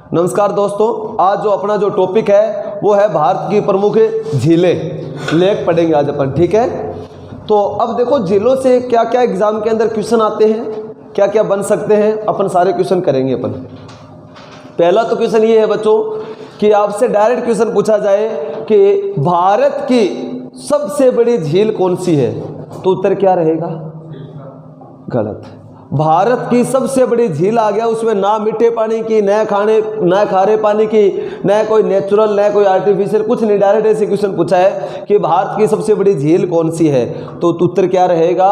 नमस्कार दोस्तों, आज जो अपना जो टॉपिक है वो है भारत की प्रमुख झीलें। लेक पढ़ेंगे आज अपन, ठीक है। तो अब देखो झीलों से क्या क्या एग्जाम के अंदर क्वेश्चन आते हैं, क्या क्या बन सकते हैं, अपन सारे क्वेश्चन करेंगे अपन। पहला तो क्वेश्चन ये है बच्चों कि आपसे डायरेक्ट क्वेश्चन पूछा जाए कि भारत की सबसे बड़ी झील कौन सी है, तो उत्तर क्या रहेगा? गलत। भारत की सबसे बड़ी झील आ गया, उसमें ना मीठे पानी की, न खारे पानी की, न कोई नेचुरल, न कोई आर्टिफिशियल, कुछ नहीं। डायरेक्ट ऐसे क्वेश्चन पूछा है कि भारत की सबसे बड़ी झील कौन सी है, तो उत्तर क्या रहेगा?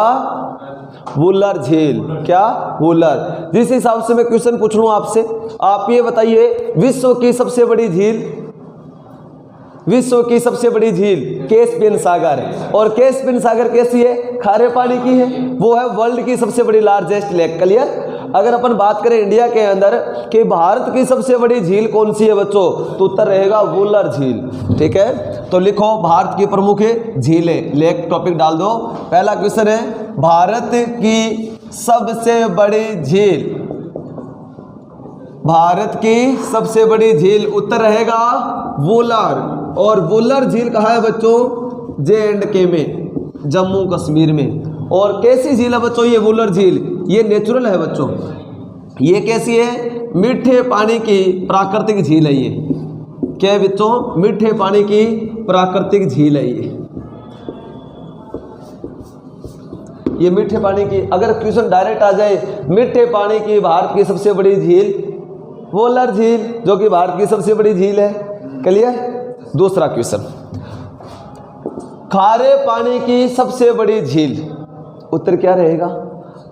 वुलर झील। क्या? वुलर। जिस हिसाब से मैं क्वेश्चन पूछ लूं आपसे, आप ये बताइए विश्व की सबसे बड़ी झील, विश्व की सबसे बड़ी झील कैस्पियन सागर है। और कैस्पियन सागर कैसी है? खारे पानी की है। वो है वर्ल्ड की सबसे बड़ी लार्जेस्ट लेक। क्लियर? अगर अपन बात करें इंडिया के अंदर कि भारत की सबसे बड़ी झील कौन सी है बच्चों, तो उत्तर रहेगा वुलर झील। ठीक है, तो लिखो भारत की प्रमुख झीलें, लेक टॉपिक डाल दो। पहला क्वेश्चन है भारत की सबसे बड़ी झील, भारत की सबसे बड़ी झील, उत्तर रहेगा वुलर। और वुलर झील कहाँ है बच्चों? J&K में, जम्मू कश्मीर में। और कैसी झील है बच्चों ये वुलर झील? ये नेचुरल है बच्चों। ये कैसी है? मीठे पानी की प्राकृतिक झील है ये। क्या है बच्चों? मीठे पानी की प्राकृतिक झील है ये मीठे पानी की। अगर क्वेश्चन डायरेक्ट आ जाए मीठे पानी की भारत की सबसे बड़ी झील वुलर झील, जो कि भारत की सबसे बड़ी झील है। क्लियर? दूसरा क्वेश्चन, खारे पानी की सबसे बड़ी झील, उत्तर क्या रहेगा?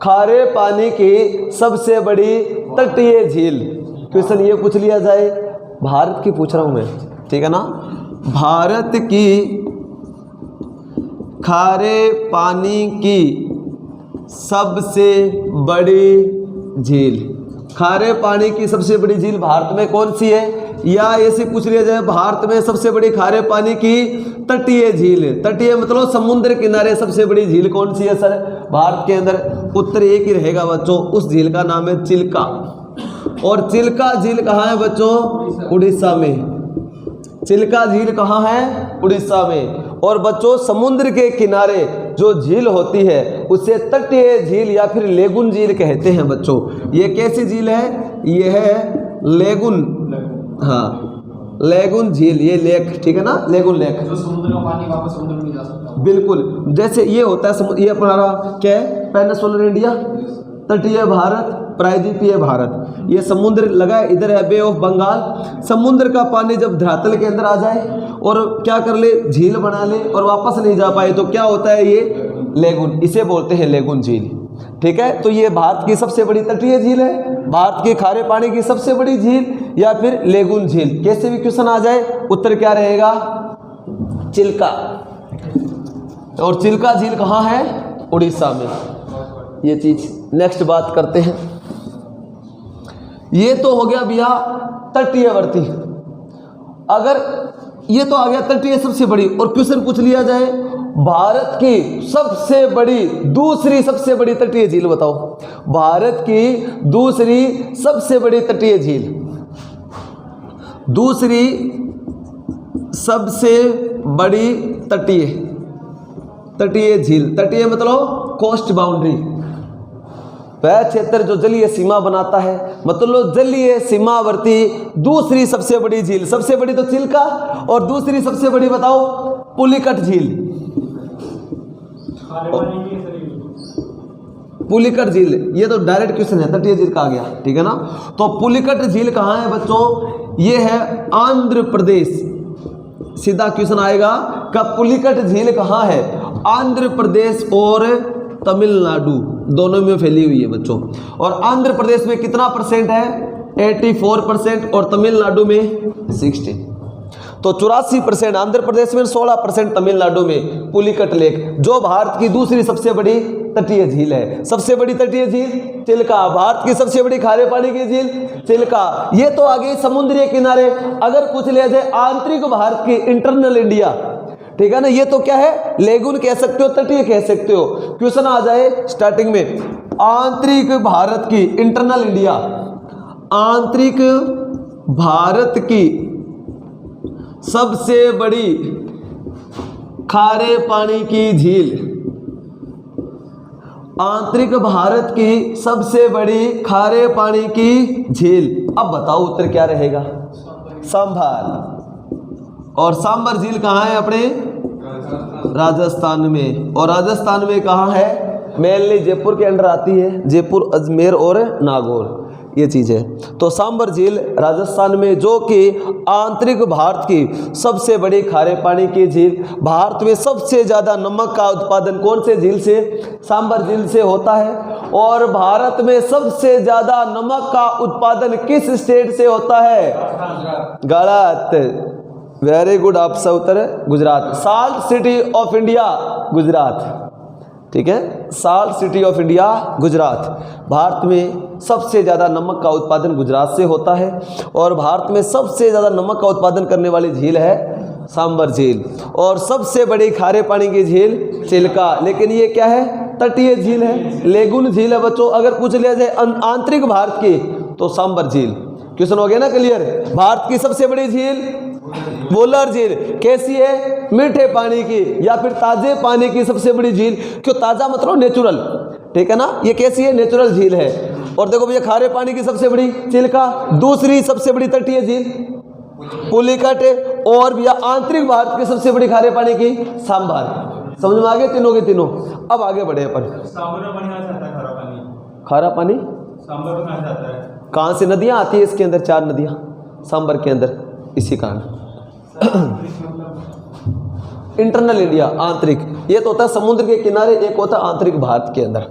खारे पानी की सबसे बड़ी तटीय झील। क्वेश्चन ये पूछ लिया जाए, भारत की पूछ रहा हूं मैं, ठीक है ना। भारत की खारे पानी की सबसे बड़ी झील, खारे पानी की सबसे बड़ी झील भारत में कौन सी है? या ऐसे पूछ लिया जाए भारत में सबसे बड़ी खारे पानी की तटीय झील, तटीय मतलब समुद्र किनारे सबसे बड़ी झील कौन सी है सर भारत के अंदर? उत्तर एक ही रहेगा बच्चों, उस झील का नाम है चिल्का। और चिल्का झील कहाँ है बच्चों? उड़ीसा में। चिल्का झील कहाँ है? उड़ीसा में। और बच्चों समुद्र के किनारे जो झील होती है उसे तटीय झील या फिर लेगुन झील कहते हैं बच्चों। ये कैसी झील है? ये है लेगुन, हाँ लेगुन झील, ये लेक, ठीक है ना, लेगुन लेक। जो समुद्र का पानी वापस समुद्र में नहीं जा सकता। बिल्कुल, जैसे ये होता है समुद्र, ये अपना क्या है? पेनिनसुलर इंडिया, तटीय भारत, प्रायद्वीपीय भारत। ये समुद्र लगा है, इधर है बे ऑफ बंगाल। समुद्र का पानी जब धरातल के अंदर आ जाए और क्या कर ले, झील बना ले और वापस नहीं जा पाए, तो क्या होता है? ये लेगुन, इसे बोलते हैं लेगुन झील। ठीक है, तो ये भारत की सबसे बड़ी तटीय झील है, भारत के खारे पानी की सबसे बड़ी झील या फिर लेगुन झील। कैसे भी क्वेश्चन आ जाए उत्तर क्या रहेगा? चिल्का। और चिल्का झील कहाँ है? उड़ीसा में। ये चीज नेक्स्ट बात करते हैं। ये तो हो गया भैया तटीयवर्ती। अगर ये तो आ गया तटीय सबसे बड़ी, और क्वेश्चन पूछ लिया जाए भारत की सबसे बड़ी, दूसरी सबसे बड़ी तटीय झील बताओ। भारत की दूसरी सबसे बड़ी तटीय झील, दूसरी सबसे बड़ी तटीय झील। तटीय मतलब कोस्ट बाउंड्री, वह क्षेत्र जो जलीय सीमा बनाता है, मतलब जलीय सीमावर्ती दूसरी सबसे बड़ी झील। सबसे बड़ी तो चिल्का, और दूसरी सबसे बड़ी बताओ? पुलिकट झील। पुलिकट झील, ये तो डायरेक्ट क्वेश्चन है, तटीय झील का आ गया, ठीक है ना। तो पुलिकट झील कहाँ है बच्चों? ये है आंध्र प्रदेश। सीधा क्वेश्चन आएगा कि पुलिकट झील कहाँ है? आंध्र प्रदेश और तमिलनाडु दोनों में फैली हुई है बच्चों। और आंध्र प्रदेश में कितना परसेंट है? 84% और तमिलनाडु में 60। तो 84% आंध्र प्रदेश में, 16% तमिलनाडु में पुलिकट लेक, जो भारत की दूसरी सबसे बड़ी तटीय झील है। सबसे बड़ी तटीय झील चिल्का, भारत की सबसे बड़ी खारे पानी की झील चिल्का। ये तो आ गई समुद्री किनारे। अगर पूछ लिया जाए आंतरिक भारत की, इंटरनल इंडिया, ठीक है ना, ये तो क्या है? लेगुन कह सकते हो, तटीय कह सकते हो। क्वेश्चन आ जाए स्टार्टिंग में आंतरिक भारत की, इंटरनल इंडिया, आंतरिक भारत की सबसे बड़ी खारे पानी की झील, आंतरिक भारत की सबसे बड़ी खारे पानी की झील। अब बताओ उत्तर क्या रहेगा? सांभर। और सांभर झील कहाँ है? अपने राजस्थान में। और राजस्थान में कहाँ है? मेनली जयपुर के अंडर आती है, जयपुर, अजमेर और नागौर, ये चीज़ है। तो सांभर झील राजस्थान में, जो कि आंतरिक भारत की सबसे बड़ी खारे पानी की झील। भारत में सबसे ज़्यादा नमक का उत्पादन कौन से झील से? सांभर झील से होता है। और भारत में सबसे ज़्यादा नमक का उत्पादन किस स्टेट से होता है? गलत, वेरी गुड, आपका उत्तर Gujarat. Salt city of India Gujarat, ठीक है, salt city of India Gujarat. Bharat में सबसे ज़्यादा नमक का उत्पादन गुजरात से होता है। और भारत में सबसे ज़्यादा नमक का उत्पादन करने वाली झील है सांभर झील। और सबसे बड़ी खारे पानी की झील चिल्का। लेकिन ये क्या है? तटीय झील है, लेगुन झील है बच्चों। अगर पूछ लिया जाए आंतरिक भारत की तो सांभर झील। क्वेश्चन हो गया ना क्लियर? भारत की सबसे बड़ी झील वुलर झील। कैसी है? मीठे पानी की या फिर ताजे पानी की सबसे बड़ी झील। क्यों ताजा? मतलब नेचुरल, ठीक है ना। ये कैसी है? नेचुरल झील है। और देखो भैया, खारे पानी की सबसे बड़ी चिल्का। दूसरी सबसे बड़ी तटीय झील पुलिकट। और भैया आंतरिक भारत की सबसे बड़ी खारे पानी की सांभर। समझ में आ गए तीनों के तीनों? अब आगे बढ़े अपन। सांभर में पानी कहाँ से आता है? खारा पानी। खारा पानी सांभर में कहाँ से आता है? कहाँ से? नदियाँ आती है इसके अंदर, 4 नदियाँ सांभर के अंदर, इसी कारण। इंटरनल इंडिया, आंतरिक, ये तो होता है समुद्र के किनारे, एक होता है आंतरिक भारत के अंदर।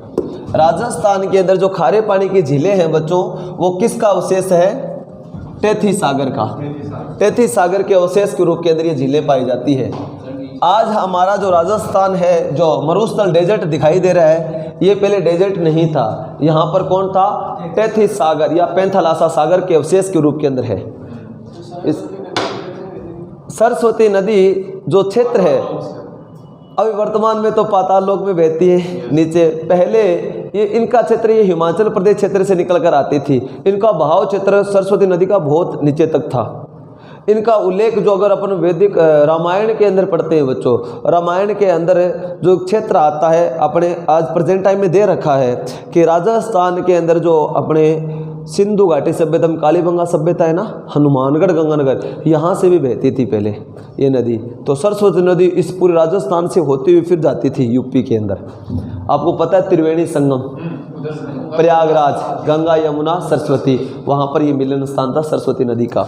राजस्थान के अंदर जो खारे पानी की झीलें हैं बच्चों, वो किसका अवशेष है? टेथी सागर का। टेथी सागर के अवशेष के रूप के अंदर ये झीलें पाई जाती है। आज हमारा जो राजस्थान है, जो मरुस्थल डेजर्ट दिखाई दे रहा है, ये पहले डेजर्ट नहीं था। यहाँ पर कौन था? टेथी सागर या पैंथालासा सागर के अवशेष के रूप के अंदर है। इस सरस्वती नदी जो क्षेत्र है, अभी वर्तमान में तो पाताल लोक में बहती है नीचे। पहले ये इनका क्षेत्र, ये हिमाचल प्रदेश क्षेत्र से निकल कर आती थी। इनका बहाव क्षेत्र सरस्वती नदी का बहुत नीचे तक था। इनका उल्लेख जो अगर अपन वैदिक रामायण के अंदर पढ़ते हैं बच्चों, रामायण के अंदर जो क्षेत्र आता है अपने आज प्रेजेंट टाइम में दे रखा है कि राजस्थान के अंदर जो अपने सिंधु घाटी सभ्यता में कालीबंगा सभ्यता है ना, हनुमानगढ़ गंगानगर, यहाँ से भी बहती थी पहले ये नदी। तो सरस्वती नदी इस पूरे राजस्थान से होती हुई फिर जाती थी यूपी के अंदर। आपको पता है त्रिवेणी संगम, प्रयागराज, गंगा यमुना सरस्वती, वहाँ पर ये मिलन स्थान था सरस्वती नदी का।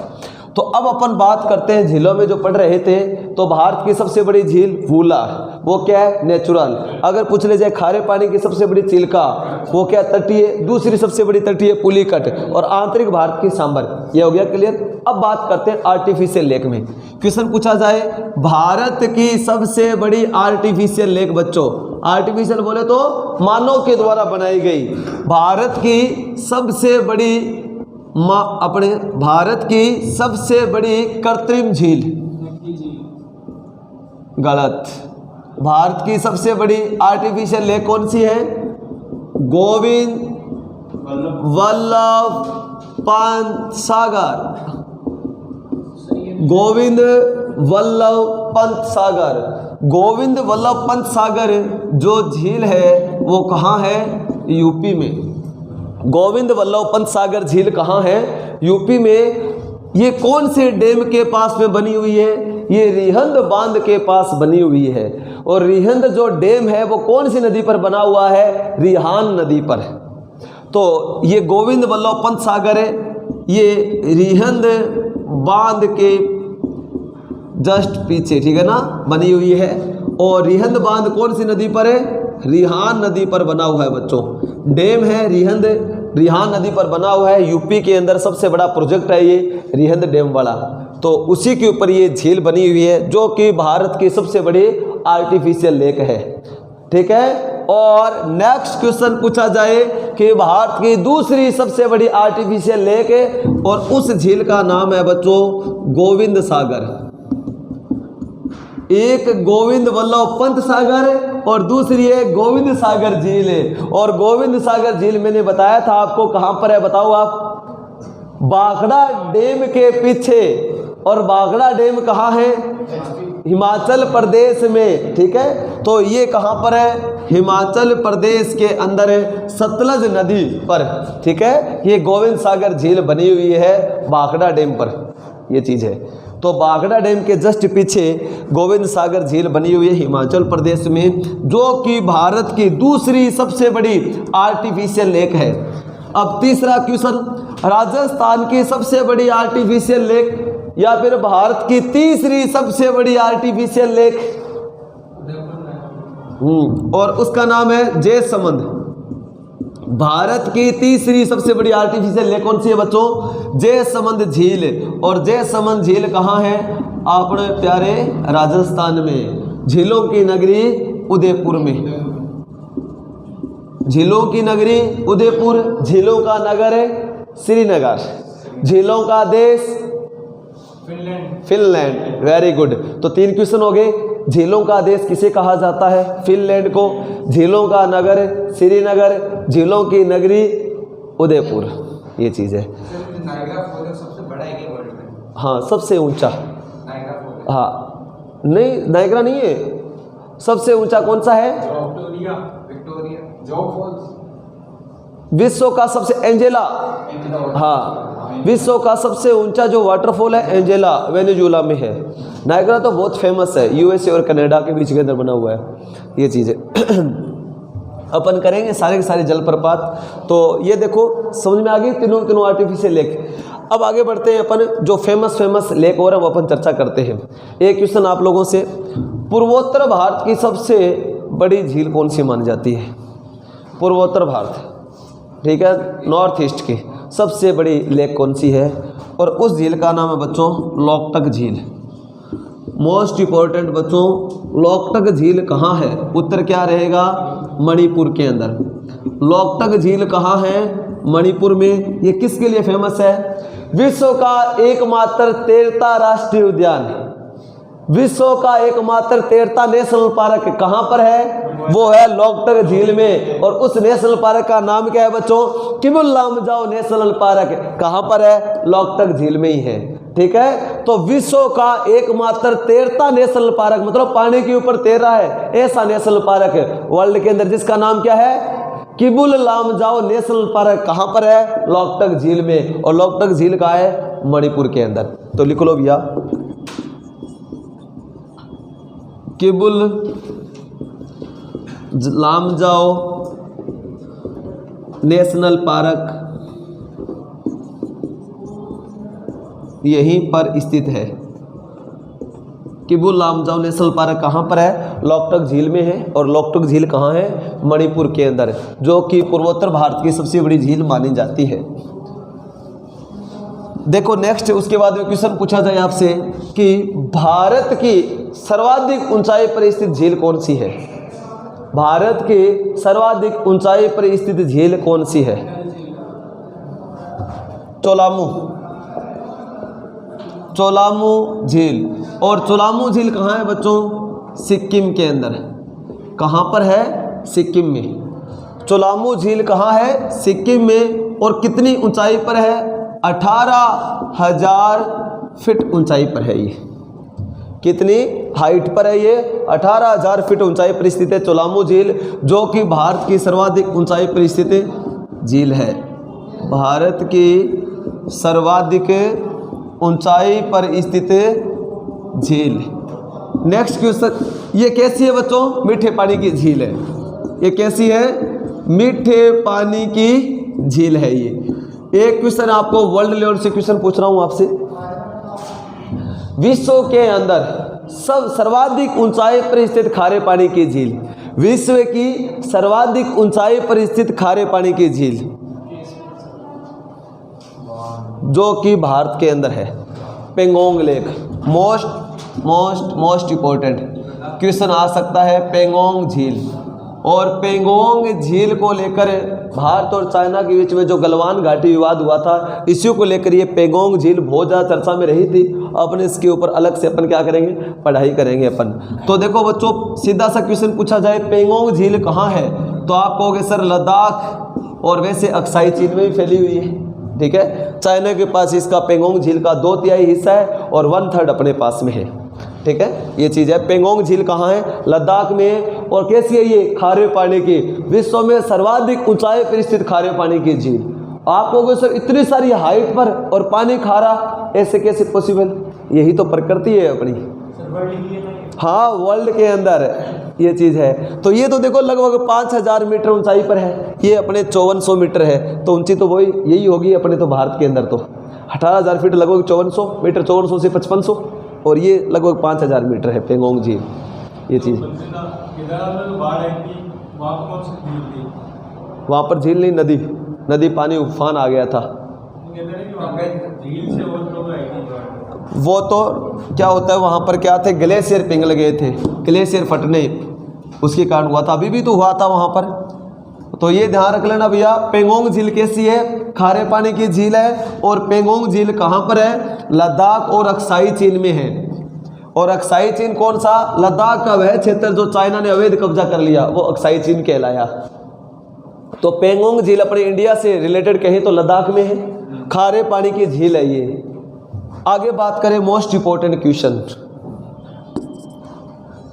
तो अब अपन बात करते हैं झीलों में जो पढ़ रहे थे। तो भारत की सबसे बड़ी झील वुलर, वो क्या है? नेचुरल। अगर पूछ ले जाए खारे पानी की सबसे बड़ी चिल्का, वो क्या? तटीय। दूसरी सबसे बड़ी तटीय पुलिकट। और आंतरिक भारत की सांभर। ये हो गया क्लियर। अब बात करते हैं आर्टिफिशियल लेक में। क्वेश्चन पूछा जाए भारत की सबसे बड़ी आर्टिफिशियल लेक बच्चों, आर्टिफिशियल बोले तो मानव के द्वारा बनाई गई, भारत की सबसे बड़ी अपने भारत की सबसे बड़ी कृत्रिम झील। गलत। भारत की सबसे बड़ी आर्टिफिशियल लेक कौन सी है? गोविंद वल्लभ पंत सागर। गोविंद वल्लभ पंत सागर। गोविंद वल्लभ पंत सागर जो झील है वो कहाँ है? यूपी में। गोविंद वल्लभ पंत सागर झील कहाँ है? यूपी में। ये कौन से डैम के पास में बनी हुई है? ये रिहंद बांध के पास बनी हुई है। और रिहंद जो डैम है वो कौन सी नदी पर बना हुआ है? रिहान नदी पर। तो ये गोविंद वल्लभ पंत सागर है, ये रिहंद बांध के जस्ट पीछे, ठीक है ना, बनी हुई है। और रिहंद बांध कौन सी नदी पर है? रिहान नदी पर बना हुआ है बच्चों। डैम है रिहंद, रिहान नदी पर बना हुआ है। यूपी के अंदर सबसे बड़ा प्रोजेक्ट है ये रिहंद डैम वाला। तो उसी के ऊपर ये झील बनी हुई है जो कि भारत की सबसे बड़ी आर्टिफिशियल लेक है, ठीक है। और नेक्स्ट क्वेश्चन पूछा जाए कि भारत की दूसरी सबसे बड़ी आर्टिफिशियल लेक है और उस झील का नाम है बच्चों गोविंद सागर। एक गोविंद वल्लभ पंत सागर और दूसरी है गोविंद सागर झील है। और गोविंद सागर झील मैंने बताया था आपको कहाँ पर है, बताओ आप? बागड़ा डैम के पीछे, और बागड़ा डैम कहाँ है? हिमाचल प्रदेश में, ठीक है। तो ये कहाँ पर है? हिमाचल प्रदेश के अंदर है, सतलज नदी पर, ठीक है। ये गोविंद सागर झील बनी हुई है बागड़ा डैम पर, ये चीज़ है। तो बागड़ा डैम के जस्ट पीछे गोविंद सागर झील बनी हुई है हिमाचल प्रदेश में, जो कि भारत की दूसरी सबसे बड़ी आर्टिफिशियल लेक है। अब तीसरा क्वेश्चन, राजस्थान की सबसे बड़ी आर्टिफिशियल लेक या फिर भारत की तीसरी सबसे बड़ी आर्टिफिशियल लेक, और उसका नाम है जयसमंद। भारत की तीसरी सबसे बड़ी आर्टिफिशियल लेक कौन सी है बच्चों? जयसमंद झील। और जयसमंद झील कहाँ है? अपने प्यारे राजस्थान में, झीलों की नगरी उदयपुर में। झीलों की नगरी उदयपुर, झीलों का नगर है श्रीनगर, झीलों का देश फिनलैंड। Very good. तो 3 क्वेश्चन हो गए। झीलों का देश किसे कहा जाता है? फिनलैंड को। झीलों का नगर श्रीनगर, झीलों की नगरी उदयपुर, ये चीज़ है। नायग्रा फॉल्स सबसे बड़ा है क्या वर्ल्ड में? हाँ, सबसे ऊंचा। Niagara false? हाँ नहीं, नायग्रा नहीं है, सबसे ऊंचा कौन सा है? Victoria Jog Falls. विश्व का सबसे एंजेला, हाँ, विश्व का सबसे ऊंचा जो वाटरफॉल है एंजेला, वेनेजुएला में है। नायग्रा तो बहुत फेमस है, यूएसए और कनाडा के बीच के अंदर बना हुआ है, ये चीज़ है। अपन करेंगे सारे के सारे जलप्रपात। तो ये देखो समझ में आ गई तीनों आर्टिफिशियल लेक। अब आगे बढ़ते हैं अपन, जो फेमस लेक और हम अपन चर्चा करते हैं। एक क्वेश्चन आप लोगों से, पूर्वोत्तर भारत की सबसे बड़ी झील कौन सी मानी जाती है? पूर्वोत्तर भारत, ठीक है, नॉर्थ ईस्ट की सबसे बड़ी लेक कौन सी है? और उस झील का नाम है बच्चों लोकटक झील। मोस्ट इंपॉर्टेंट बच्चों, लोकटक झील कहाँ है? उत्तर क्या रहेगा? मणिपुर के अंदर। लोकटक झील कहाँ है? मणिपुर में। ये किसके लिए फेमस है? विश्व का एकमात्र तैरता राष्ट्रीय उद्यान, विश्व का एकमात्र तैरता नेशनल पार्क कहाँ पर है? वो है लोकटक झील में। और उस नेशनल पार्क का नाम क्या है बच्चों? Keibul Lamjao national park. कहाँ पर है? लोकटक झील में ही है, ठीक है। तो विश्व का एकमात्र तैरता नेशनल पार्क, मतलब पानी के ऊपर तैर रहा है ऐसा नेशनल पार्क वर्ल्ड के अंदर, जिसका नाम क्या है? Keibul Lamjao national park. कहाँ पर है? लोकटक झील में। और लोकटक झील कहाँ है? मणिपुर के अंदर। तो लिख लो भैया, किबुल लामजाओ नेशनल पार्क यहीं पर स्थित है। किबुल लामजाओ नेशनल पार्क कहाँ पर है? लोकटक झील में है। और लोकटक झील कहाँ है? मणिपुर के अंदर, जो कि पूर्वोत्तर भारत की सबसे बड़ी झील मानी जाती है। देखो नेक्स्ट, उसके बाद में क्वेश्चन पूछा जाए आपसे कि भारत की सर्वाधिक ऊंचाई पर स्थित झील कौन सी है? भारत की सर्वाधिक ऊंचाई पर स्थित झील कौन सी है? चोलामू झील। और चोलामू झील कहाँ है बच्चों? सिक्किम के अंदर। कहाँ पर है? सिक्किम में। चोलामू झील कहाँ है? सिक्किम में। और कितनी ऊंचाई पर है? 18,000 फीट ऊंचाई पर है ये। कितनी हाइट पर है ये? 18,000 फीट ऊंचाई पर स्थित है चोलामू झील, जो कि भारत की सर्वाधिक ऊंचाई पर स्थित झील है। भारत की सर्वाधिक ऊंचाई पर स्थित झील। नेक्स्ट क्वेश्चन, ये कैसी है बच्चों? मीठे पानी की झील है। ये कैसी है? मीठे पानी की झील है ये। एक क्वेश्चन आपको वर्ल्ड लेवल से क्वेश्चन पूछ रहा हूं आपसे, विश्व के अंदर सर्वाधिक ऊंचाई पर स्थित खारे पानी की झील, विश्व की सर्वाधिक ऊंचाई पर स्थित खारे पानी की झील जो कि भारत के अंदर है, Pangong lake. Most important question आ सकता है, पेंगोंग झील। और पेंगोंग झील को लेकर भारत और चाइना के बीच में जो गलवान घाटी विवाद हुआ था, इसी को लेकर ये पेंगोंग झील बहुत ज़्यादा चर्चा में रही थी। अपन इसके ऊपर अलग से अपन क्या करेंगे? पढ़ाई करेंगे अपन। तो देखो बच्चों, सीधा सा क्वेश्चन पूछा जाए पेंगोंग झील कहाँ है, तो आप कहोगे सर लद्दाख, और वैसे अक्साई चीन में भी फैली हुई है, ठीक है। चाइना के पास इसका पेंगोंग झील का 2/3 हिस्सा है और 1/3 अपने पास में है, ठीक है। ये चीज़ है। पेंगोंग झील कहाँ है? लद्दाख में। और कैसी है ये? खारे पानी की, विश्व में सर्वाधिक ऊंचाई पर स्थित खारे पानी की झील। आप लोगों सर इतनी सारी हाइट पर और पानी खारा, ऐसे कैसे पॉसिबल? यही तो प्रकृति है अपनी। हाँ, वर्ल्ड के अंदर ये चीज़ है। तो ये तो देखो लगभग 5000 मीटर ऊंचाई पर है, ये अपने 5400 मीटर है। तो ऊंची तो वही यही होगी अपने तो भारत के अंदर तो 18000 फीट, लगभग 5400 मीटर, 5400 से 5500, और ये लगभग 5000 मीटर है पेंगोंग झील। ये चीज़ वहाँ पर झील नहीं, नदी पानी उफान आ गया था। वो तो क्या होता है वहाँ पर, क्या थे, ग्लेशियर पिघल गए थे, ग्लेशियर फटने उसके कारण हुआ था। अभी भी तो हुआ था वहाँ पर। तो ये ध्यान रख लेना भैया। पेंगोंग झील कैसी है? खारे पानी की झील है। और पेंगोंग झील कहाँ पर है? लद्दाख और अक्साई चीन में है। और अक्साई चीन कौन सा? लद्दाख का वह क्षेत्र जो चाइना ने अवैध कब्जा कर लिया, वो अक्साई चीन कहलाया। तो पेंगोंग झील अपने इंडिया से रिलेटेड कहें तो लद्दाख में है, खारे पानी की झील है ये। आगे बात करें मोस्ट इंपॉर्टेंट क्वेश्चन,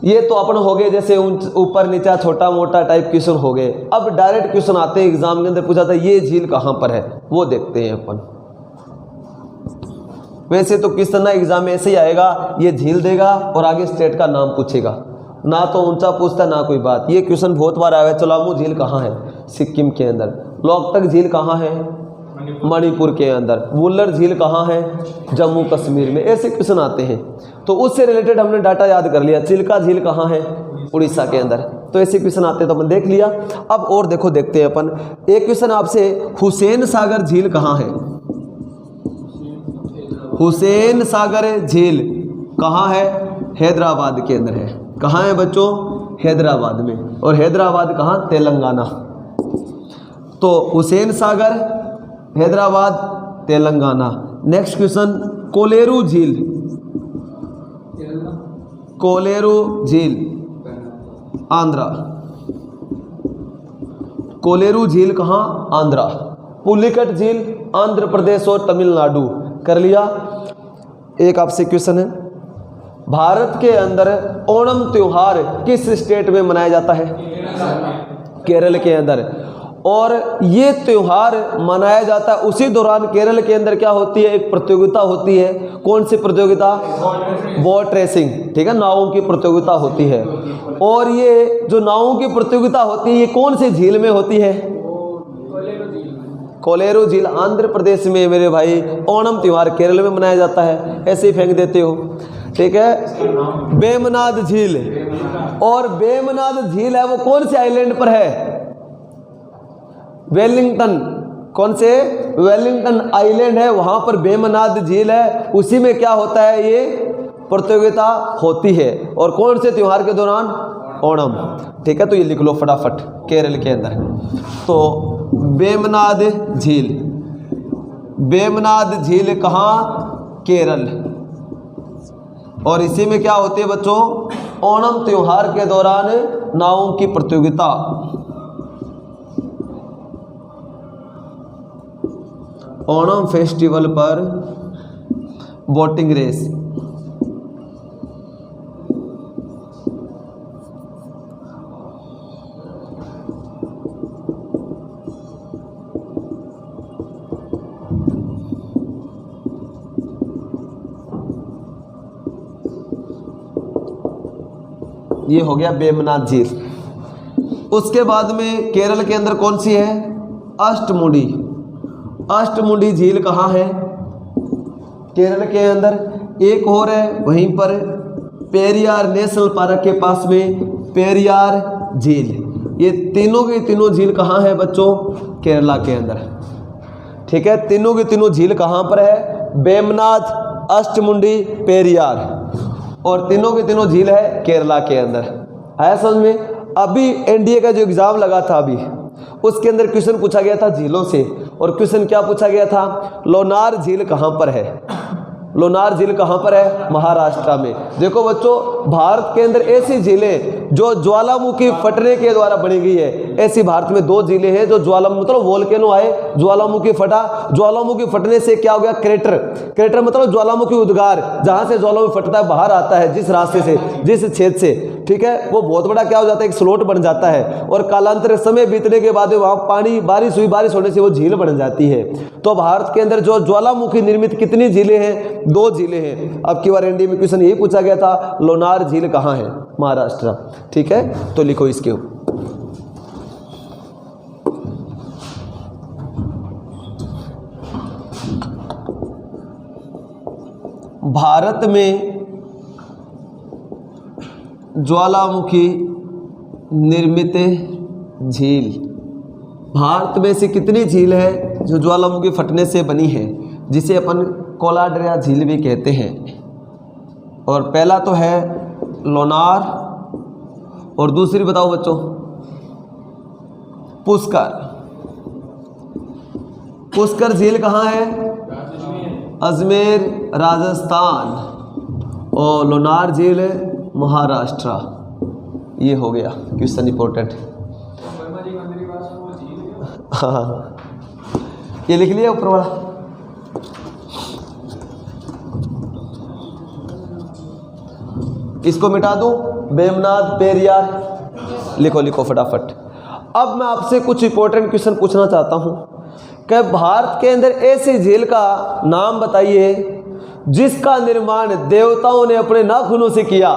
ये तो अपन हो गए जैसे ऊपर नीचा छोटा मोटा टाइप क्वेश्चन हो गए। अब डायरेक्ट क्वेश्चन आते हैं, एग्जाम के अंदर पूछा था ये झील कहाँ पर है, वो देखते हैं अपन। वैसे तो क्वेश्चन ना एग्जाम में ऐसे ही आएगा, ये झील देगा और आगे स्टेट का नाम पूछेगा, ना तो ऊंचा पूछता ना कोई बात। ये क्वेश्चन बहुत बार आया है। चलामू झील कहाँ है? सिक्किम के अंदर। लोकटक झील कहाँ है? मणिपुर के अंदर। वुल्लर झील कहाँ है? जम्मू कश्मीर में। ऐसे क्वेश्चन आते हैं, तो उससे रिलेटेड हमने डाटा याद कर लिया। चिल्का झील कहाँ है? उड़ीसा के अंदर। तो ऐसे क्वेश्चन आते हैं तो अपन देख लिया। अब और देखो, देखते हैं अपन एक क्वेश्चन आपसे, हुसैन सागर झील कहाँ है? हुसैन सागर झील कहाँ है? हैदराबाद के अंदर है। कहाँ है बच्चों? हैदराबाद में। और हैदराबाद कहाँ? तेलंगाना। तो हुसैन सागर, हैदराबाद, तेलंगाना। नेक्स्ट क्वेश्चन, कोलेरू झील। कोलेरू झील आंध्रा। कोलेरू झील कहाँ? आंध्रा। पुलिकट झील आंध्र प्रदेश और तमिलनाडु। कर लिया। एक आपसे क्वेश्चन है, भारत के अंदर ओणम त्योहार किस स्टेट में मनाया जाता है? केरल के अंदर। और ये त्योहार मनाया जाता है उसी दौरान केरल के अंदर क्या होती है? एक प्रतियोगिता होती है। कौन सी प्रतियोगिता? बोट रेसिंग, ठीक है, नावों की प्रतियोगिता होती है। और ये जो नावों की प्रतियोगिता होती है, ये कौन सी झील में होती है? कोलेरू झील आंध्र प्रदेश में मेरे भाई। ओणम त्योहार केरल में मनाया जाता है। ऐसे ही फेंक देते हो, ठीक है। वेमनाड झील, और वेमनाड झील है वो कौन से आइलैंड पर है? वेलिंगटन। कौन से? वेलिंगटन आइलैंड है, वहां पर वेमनाड झील है। उसी में क्या होता है? ये प्रतियोगिता होती है। और कौन से त्योहार के दौरान? ओणम, ठीक है। तो ये लिख लो फटाफट, केरल के अंदर। तो वेमनाड झील, वेमनाड झील कहाँ? केरल। और इसी में क्या होती है बच्चों? ओणम त्योहार के दौरान नावों की प्रतियोगिता। ओणम फेस्टिवल पर बोटिंग रेस। ये हो गया वेमनाड झील। उसके बाद में केरल के अंदर कौन सी है? अष्टमुडी। अष्टमुडी झील कहाँ है? केरल के अंदर। एक और है वहीं पर पेरियार नेशनल पार्क के पास में, पेरियार झील। ये तीनों की तीनों झील कहाँ है बच्चों? केरला के अंदर, ठीक है। तीनों की तीनों झील कहाँ पर है? वेमनाड, अष्टमुडी, पेरियार। और तीनों की तीनों झील है केरला के अंदर। आया समझ में? अभी एनडीए का जो एग्जाम लगा था अभी, उसके अंदर क्वेश्चन पूछा गया था झीलों से। और क्वेश्चन क्या पूछा गया था? लोनार झील कहाँ पर है? लोनार झील कहाँ पर है? महाराष्ट्र में। देखो बच्चों, भारत के अंदर ऐसी झीलें जो ज्वालामुखी फटने के द्वारा बनी गई है, ऐसी भारत में 2 जिले हैं जो मतलब वोल्केनो आए, ज्वालामुखी फटा, ज्वालामुखी फटने से क्या हो गया, क्रेटर, क्रेटर मतलब ज्वालामुखी उद्गार, जहां से ज्वालामुखी फटता है बाहर आता है जिस रास्ते से, जिस छेद से, ठीक है, वो बहुत बड़ा क्या हो जाता है, एक स्लोट बन जाता है और कालांतर समय बीतने के बाद वहां पानी बारिश होने से वो झील बन जाती है। तो भारत के अंदर जो ज्वालामुखी निर्मित कितनी झीलें हैं, 2 झीलें हैं। अब की बार एनडीए में क्वेश्चन यही पूछा गया था, लोनार झील कहाँ है, महाराष्ट्र, ठीक है, तो लिखो इसके ऊपर। भारत में ज्वालामुखी निर्मित झील, भारत में से कितनी झील है जो ज्वालामुखी फटने से बनी है, जिसे अपन कोलाड्रिया झील भी कहते हैं। और पहला तो है लोनार और दूसरी बताओ बच्चों, पुष्कर। पुष्कर झील कहाँ है, अजमेर राजस्थान, और लोनार झील महाराष्ट्र। ये हो गया क्वेश्चन इंपॉर्टेंट। हाँ, ये लिख लिया ऊपर वाला। इसको मिटा दूं, बेमनाद, पेरियार, लिखो लिखो फटाफट। अब मैं आपसे कुछ इंपॉर्टेंट क्वेश्चन पूछना चाहता हूं कि भारत के अंदर ऐसी झील का नाम बताइए जिसका निर्माण देवताओं ने अपने नाखूनों से किया।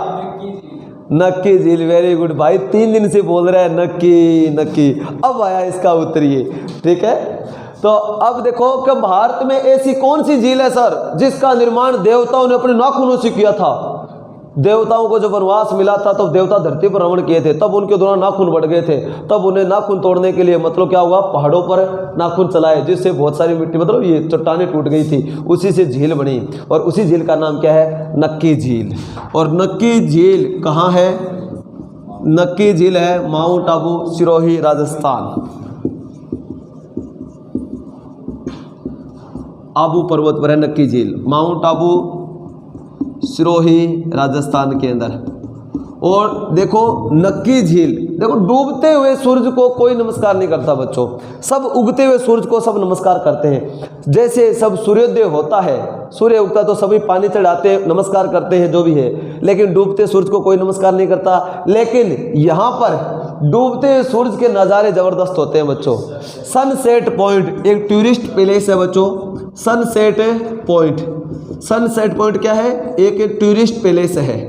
नक्की झील, वेरी गुड भाई, 3 दिन से बोल रहा है नक्की नक्की, अब आया इसका उत्तर ये, ठीक है। तो अब देखो कि भारत में ऐसी कौन सी झील है सर जिसका निर्माण देवताओं ने अपने नाखूनों से किया था। देवताओं को जब वनवास मिला था तब देवता धरती पर भ्रमण किए थे, तब उनके दोनों नाखून बढ़ गए थे, तब उन्हें नाखून तोड़ने के लिए मतलब क्या हुआ, पहाड़ों पर नाखून चलाए, जिससे बहुत सारी मिट्टी मतलब ये चट्टानें टूट गई थी, उसी से झील बनी, और उसी झील का नाम क्या है, नक्की झील। और नक्की झील कहाँ है, नक्की झील है माउंट आबू, सिरोही, राजस्थान। आबू पर्वत पर है नक्की झील, माउंट आबू, सिरोही, राजस्थान के अंदर। और देखो नक्की झील, देखो डूबते हुए सूरज को कोई नमस्कार नहीं करता बच्चों, सब उगते हुए सूरज को सब नमस्कार करते हैं। जैसे सब सूर्योदय होता है, सूर्य उगता तो सभी पानी चढ़ाते नमस्कार करते हैं जो भी है, लेकिन डूबते सूरज को कोई नमस्कार नहीं करता। लेकिन यहाँ पर डूबते हुए सूरज के नज़ारे ज़बरदस्त होते हैं बच्चों। सनसेट पॉइंट एक टूरिस्ट प्लेस है बच्चों, सनसेट पॉइंट, सनसेट पॉइंट क्या है, एक टूरिस्ट प्लेस है।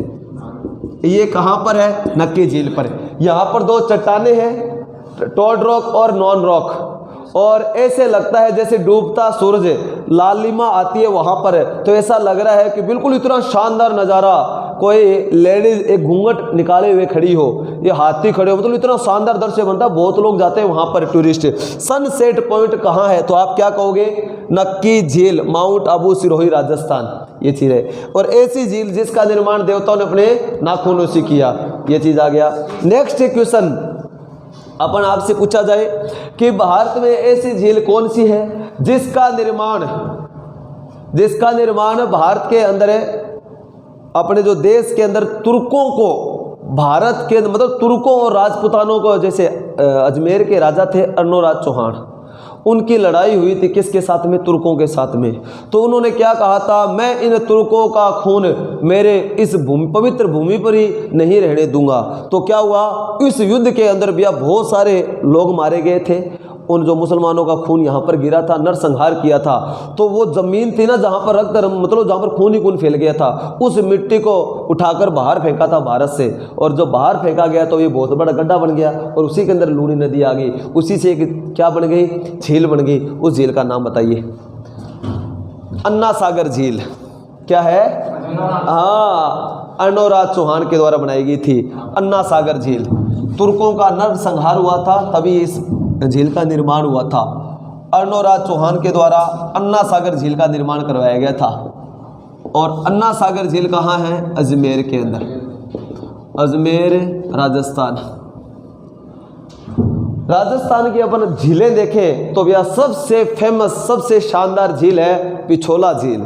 ये कहाँ पर है, नक्की झील पर। यहाँ पर 2 चट्टानें हैं, टॉड रॉक और नॉन रॉक, और ऐसे लगता है जैसे डूबता सूरज, लालिमा आती है वहाँ पर, तो ऐसा लग रहा है कि बिल्कुल इतना शानदार नज़ारा, कोई लेडीज एक घूंघट निकाले हुए खड़ी हो, ये हाथी खड़े हो, मतलब इतना शानदार दृश्य बनता है, बहुत लोग जाते हैं वहाँ पर टूरिस्ट। सनसेट पॉइंट कहाँ है, तो आप क्या कहोगे, नक्की झील, माउंट आबू, सिरोही, राजस्थान, ये चीज़ है। और ऐसी झील जिसका निर्माण देवताओं ने अपने नाखूनों से किया, ये चीज़ आ गया। नेक्स्ट क्वेश्चन अपन आपसे पूछा जाए कि भारत में ऐसी झील कौन सी है जिसका निर्माण भारत के अंदर है, अपने जो देश के अंदर तुर्कों को, भारत के मतलब तुर्कों और राजपुतानों को, जैसे अजमेर के राजा थे अर्नोराज चौहान, उनकी लड़ाई हुई थी किसके साथ में, तुर्कों के साथ में। तो उन्होंने क्या कहा था, मैं इन तुर्कों का खून मेरे इस पवित्र भूमि पर ही नहीं रहने दूंगा। तो क्या हुआ, इस युद्ध के अंदर भी बहुत सारे लोग मारे गए थे, उन जो मुसलमानों का खून यहाँ पर गिरा था, नरसंहार किया था। तो वो ज़मीन थी ना जहाँ पर रक्त मतलब जहाँ पर खून ही खून फैल गया था, उस मिट्टी को उठाकर बाहर फेंका था भारत से, और जब बाहर फेंका गया तो ये बहुत बड़ा गड्ढा बन गया, और उसी के अंदर लूनी नदी आ गई, उसी से एक क्या बन गई, झील बन गई। उस झील का नाम बताइए, अन्ना सागर झील। क्या है, हाँ, अर्नोराज चौहान के द्वारा बनाई गई थी अन्ना सागर झील। तुर्कों का नरसंहार हुआ था, तभी इस झील का निर्माण हुआ था। अर्नोराज चौहान के द्वारा अन्ना सागर झील का निर्माण करवाया गया था। और अन्ना सागर झील कहाँ है, अजमेर के अंदर, अजमेर, राजस्थान। राजस्थान की अपन झीलें देखें तो भैया सबसे फेमस, सबसे शानदार झील है पिछोला झील।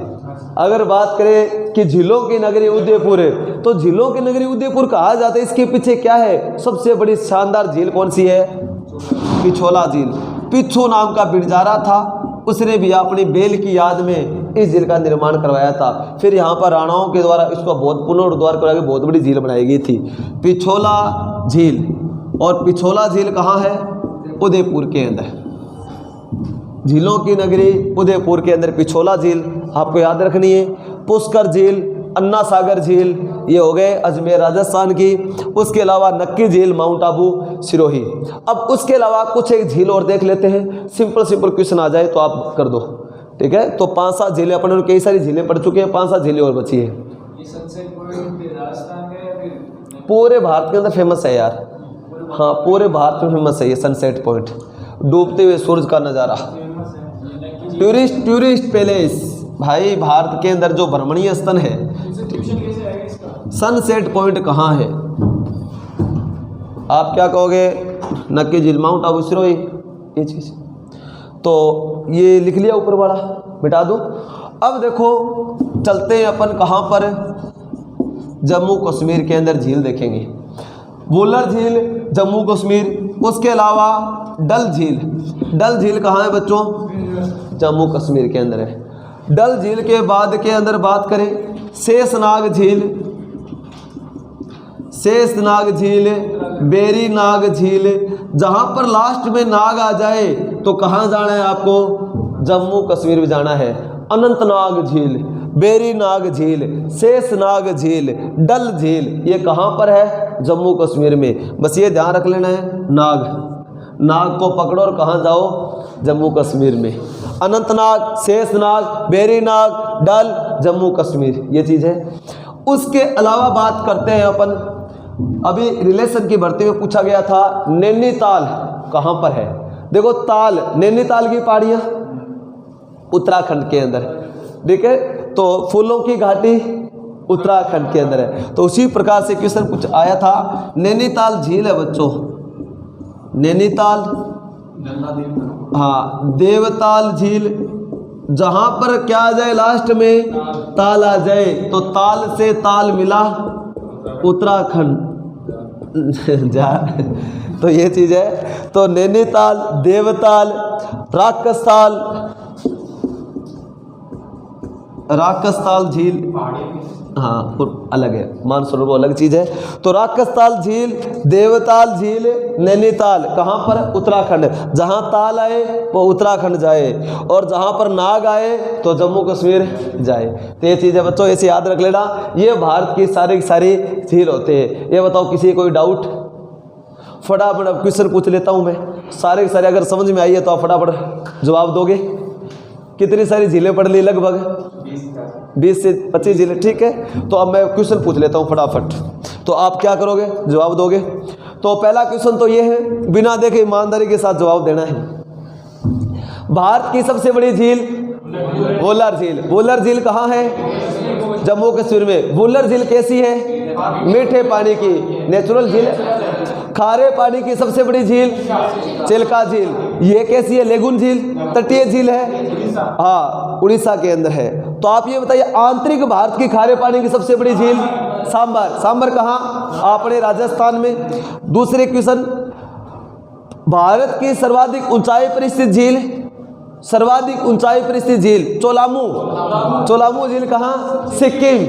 अगर बात करें कि झीलों की नगरी उदयपुर है, तो झीलों की नगरी उदयपुर कहा जाता है, इसके पीछे क्या है, सबसे बड़ी शानदार झील कौन सी है, पिछोला झील। पिछू नाम का बिरजारा था, उसने भी अपनी बेल की याद में इस झील का निर्माण करवाया था। फिर यहाँ पर राणाओं के द्वारा इसको बहुत पुनरुद्धार करवा के बहुत बड़ी झील बनाई गई थी, पिछोला झील। और पिछोला झील कहाँ है? उदयपुर के अंदर, झीलों की नगरी उदयपुर के अंदर पिछोला झील आपको याद रखनी है। पुष्कर झील, अन्ना सागर झील, ये हो गए अजमेर राजस्थान की। उसके अलावा नक्की झील, माउंट आबू, सिरोही। अब उसके अलावा कुछ एक झील और देख लेते हैं, सिंपल क्वेश्चन आ जाए तो आप कर दो, ठीक है। तो 5-7 झीलें अपन कई सारी झीलें पढ़ चुके हैं, 5-7 झीलें और बची है। ये सनसेट पॉइंट राजस्थान का या फिर पूरे भारत के अंदर फेमस है यार, हाँ पूरे भारत में फेमस है ये सनसेट पॉइंट, डूबते हुए सूरज का नज़ारा। टूरिस्ट पैलेस भाई, भारत के अंदर जो भ्रमणीय स्थल है। सनसेट पॉइंट कहाँ है? आप क्या कहोगे? नक्की झील, माउंट आबू, सिरोही, ये चीज़। तो ये लिख लिया ऊपर वाला, मिटा दो। अब देखो चलते हैं अपन कहाँ पर, जम्मू कश्मीर के अंदर झील देखेंगे। वुलर झील जम्मू कश्मीर। उसके अलावा डल झील। डल झील कहाँ है बच्चों? जम्मू कश्मीर के अंदर है। डल झील के बाद के अंदर बात करें, शेषनाग झील, शेषनाग झील, बेरी नाग झील। जहाँ पर लास्ट में नाग आ जाए तो कहाँ जाना है आपको? जम्मू कश्मीर में जाना है। अनंतनाग झील, बेरी नाग झील, शेषनाग झील, डल झील, ये कहाँ पर है? जम्मू कश्मीर में। बस ये ध्यान रख लेना है, नाग को पकड़ो और कहाँ जाओ? जम्मू कश्मीर में। अनंतनाग, शेषनाग, बेरीनाग, डल, जम्मू कश्मीर, ये चीज़ है। उसके अलावा बात करते हैं अपन, अभी रिलेशन की भर्ती में पूछा गया था, नैनीताल कहाँ पर है? देखो ताल, नैनीताल की पहाड़ियाँ उत्तराखंड के अंदर, ठीक है। तो फूलों की घाटी उत्तराखंड के अंदर है। तो उसी प्रकार से क्वेश्चन कुछ आया था। नैनीताल झील है बच्चों, नैनीताल, हाँ देवताल झील। जहाँ पर क्या आ जाए लास्ट में? ताल आ जाए, तो ताल से ताल मिला उत्तराखंड जा। तो ये चीज़ है। तो नैनीताल, देवताल, राक्षसताल झील, हाँ अलग है, मानसरोवर अलग चीज़ है। तो राक्षसताल झील, देवताल झील, नैनीताल कहाँ पर? उत्तराखंड। जहाँ ताल आए वो उत्तराखंड जाए, और जहाँ पर नाग आए तो जम्मू कश्मीर जाए। तो ये चीज़ है बच्चों, ऐसे याद रख लेना। ये भारत की सारी झील होते हैं। ये बताओ किसी कोई डाउट? फटाफट अब क्वेश्चन पूछ लेता हूँ मैं, सारे के सारे अगर समझ में आई है तो आप फटाफट जवाब दोगे। कितनी सारी झीलें पढ़ ली? लगभग 20 से 25 झीलें, ठीक है। तो अब मैं क्वेश्चन पूछ लेता हूँ फटाफट, तो आप क्या करोगे? जवाब दोगे। तो पहला क्वेश्चन तो ये है, बिना देखे ईमानदारी के साथ जवाब देना है। भारत की सबसे बड़ी झील वुलर झील। वुलर झील कहाँ है? जम्मू कश्मीर में। वुलर झील कैसी है? मीठे पानी की नेचुरल झील। खारे पानी की सबसे बड़ी झील चिल्का झील। ये कैसी है? लेगुन झील, तटीय झील है, हाँ उड़ीसा के अंदर है। तो आप ये बताइए, आंतरिक भारत की खारे पानी की सबसे बड़ी झील सांबर। सांबर कहाँ? अपने राजस्थान में। दूसरे क्वेश्चन, भारत की सर्वाधिक ऊंचाई पर स्थित झील, सर्वाधिक ऊंचाई पर स्थित झील चोलामू। चोलामू झील कहाँ? सिक्किम,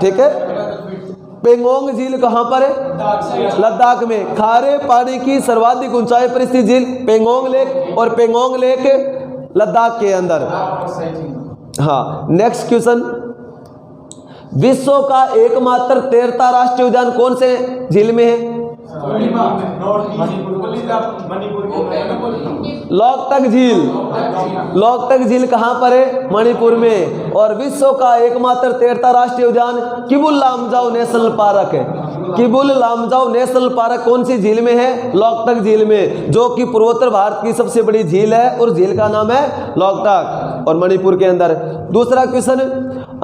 ठीक है। पेंगोंग झील कहाँ पर है? लद्दाख में। खारे पानी की सर्वाधिक ऊंचाई पर स्थित झील पेंगोंग लेक, और पेंगोंग लेक लद्दाख के अंदर। हाँ नेक्स्ट क्वेश्चन, विश्व का एकमात्र तैरता राष्ट्रीय उद्यान कौन से झील में है? लोकटक झील। लोकटक झील कहाँ पर है? मणिपुर में। और विश्व का एकमात्र तैरता राष्ट्रीय उद्यान किबुल लामजाओ नेशनल पार्क है। किबुल लामजाओ नेशनल पार्क कौन सी झील में है? लोकटक झील में, जो कि पूर्वोत्तर भारत की सबसे बड़ी झील है, और झील का नाम है लोकटक, और मणिपुर के अंदर। दूसरा क्वेश्चन,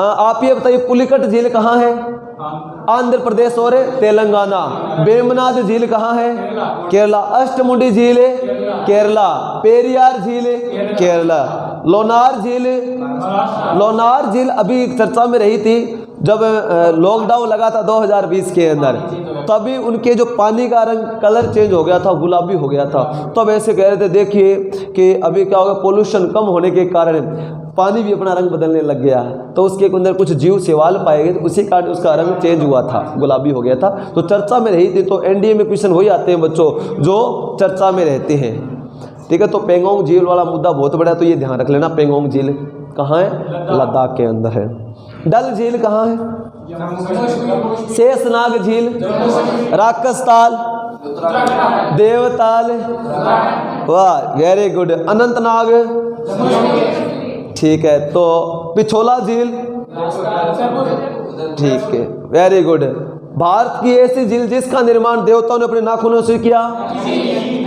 आप ये बताइए पुलिकट झील कहाँ है? आंध्र प्रदेश और तेलंगाना। वेमनाथ झील कहाँ है? केरला। अष्टमुंडी झील केरला। पेरियार झील केरला। लोनार झील, लोनार झील अभी चर्चा में रही थी, जब लॉकडाउन लगा था 2020 के अंदर, तभी उनके जो पानी का रंग कलर चेंज हो गया था, गुलाबी हो गया था। तब ऐसे कह रहे थे देखिए कि अभी क्या होगा, पोल्यूशन कम होने के कारण पानी भी अपना रंग बदलने लग गया, तो उसके अंदर कुछ जीव शैवाल पाए गए, तो उसी कारण उसका रंग चेंज हुआ था, गुलाबी हो गया था। तो चर्चा में रही थी। तो एनडीए में क्वेश्चन वही आते हैं बच्चों जो चर्चा में रहते हैं, ठीक है। तो पेंगोंग झील वाला मुद्दा बहुत बड़ा है, तो ये ध्यान रख लेना। पेंगोंग झील कहाँ है? लद्दाख के अंदर है। डल झील कहाँ है? शेषनाग झील, राक्षसताल, देवताल, वाह वेरी गुड, अनंतनाग, ठीक है। तो पिछोला झील, ठीक है, वेरी गुड। भारत की ऐसी झील जिसका निर्माण देवताओं ने अपने नाखूनों से किया,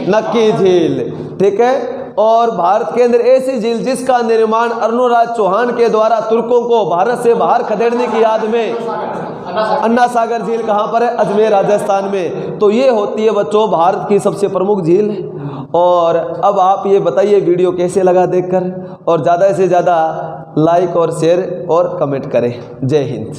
नक्की झील, ठीक है। और भारत के अंदर ऐसी झील जिसका निर्माण अर्णोराज चौहान के द्वारा तुर्कों को भारत से बाहर खदेड़ने की याद में, अन्ना सागर झील कहाँ पर है? अजमेर राजस्थान में। तो ये होती है बच्चों भारत की सबसे प्रमुख झील। और अब आप ये बताइए वीडियो कैसे लगा देखकर, और ज़्यादा से ज़्यादा लाइक और शेयर और कमेंट करें। जय हिंद।